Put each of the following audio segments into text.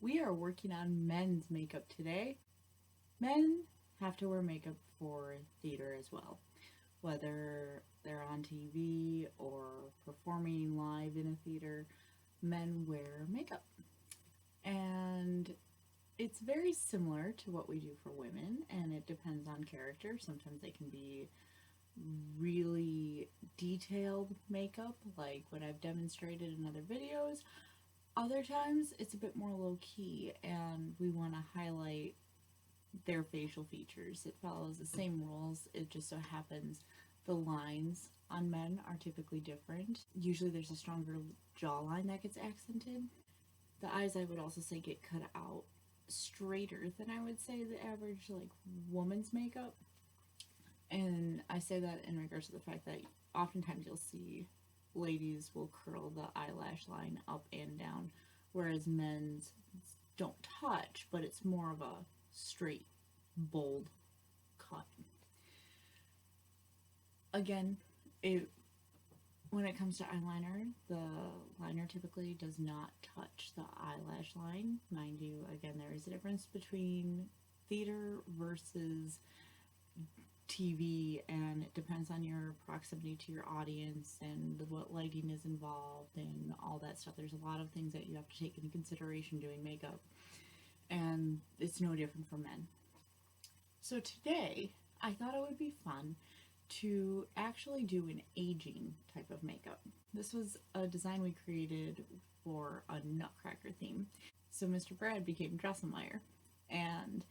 we are working on men's makeup today. Men have to wear makeup for theater as well, whether they're on TV or performing live in a theater. Men wear makeup, and it's very similar to what we do for women, and it depends on character. Sometimes they can be really detailed makeup, like what I've demonstrated in other videos. Other times it's a bit more low key, and we want to highlight their facial features. It follows the same rules, it just so happens the lines on men are typically different. Usually there's a stronger jawline that gets accented. The eyes, I would also say, get cut out straighter than I would say the average like woman's makeup. And I say that in regards to the fact that oftentimes you'll see ladies will curl the eyelash line up and down, whereas men's don't touch, but it's more of a straight, bold cut. Again, when it comes to eyeliner, the liner typically does not touch the eyelash line. Mind you, again, there is a difference between theater versus TV, and it depends on your proximity to your audience and what lighting is involved and all that stuff. There's a lot of things that you have to take into consideration doing makeup, and it's no different for men. So today, I thought it would be fun to actually do an aging type of makeup. This was a design we created for a Nutcracker theme. So Mr. Brad became Drosselmeyer, and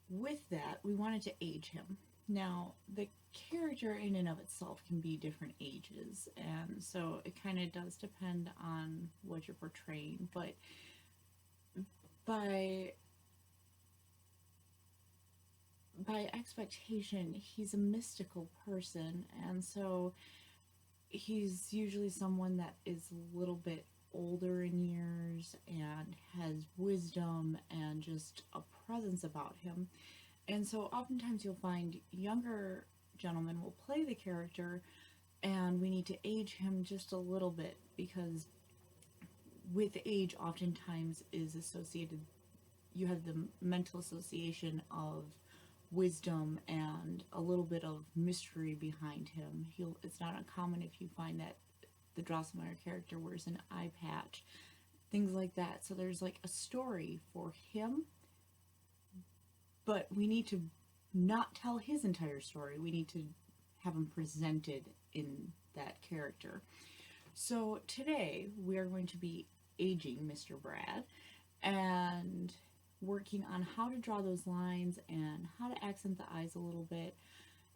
with that, we wanted to age him. Now, the character in and of itself can be different ages, and so it kind of does depend on what you're portraying, but by expectation, he's a mystical person, and so he's usually someone that is a little bit older in years and has wisdom and just a presence about him. And so oftentimes you'll find younger gentlemen will play the character, and we need to age him just a little bit, because with age oftentimes is associated, you have the mental association of wisdom and a little bit of mystery behind him. It's not uncommon if you find that the Drosselmeyer character wears an eye patch, things like that. So there's like a story for him, but we need to not tell his entire story. We need to have him presented in that character. So today we are going to be aging Mr. Brad and working on how to draw those lines and how to accent the eyes a little bit.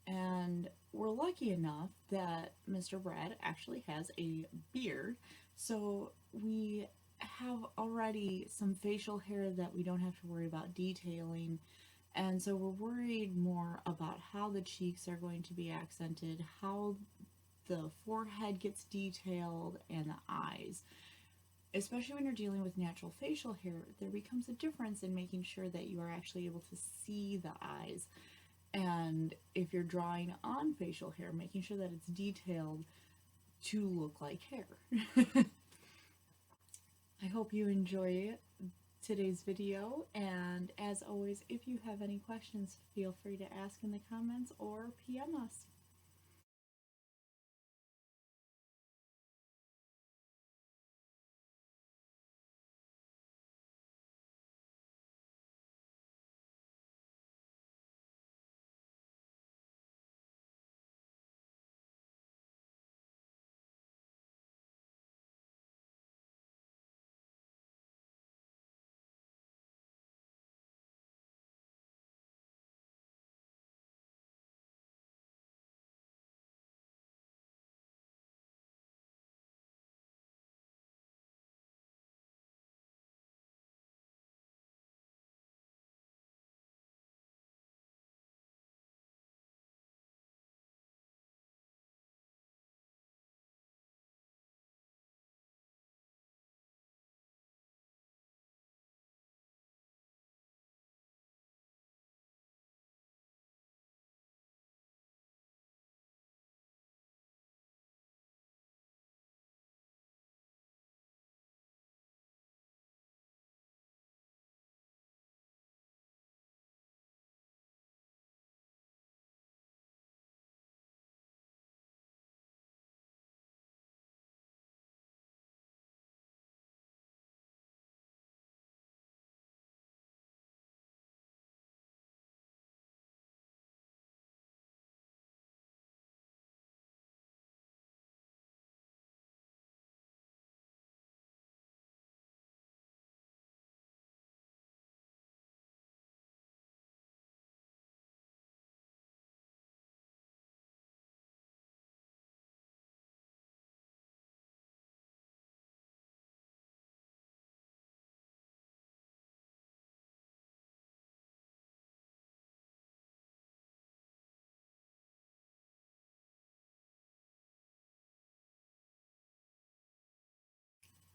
And we're lucky enough that Mr. Brad actually has a beard, so we have already some facial hair that we don't have to worry about detailing. And so we're worried more about how the cheeks are going to be accented, how the forehead gets detailed, and the eyes. Especially when you're dealing with natural facial hair, there becomes a difference in making sure that you are actually able to see the eyes. And if you're drawing on facial hair, making sure that it's detailed to look like hair. I hope you enjoy today's video, and as always, if you have any questions, feel free to ask in the comments or PM us.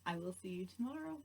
I will see you tomorrow.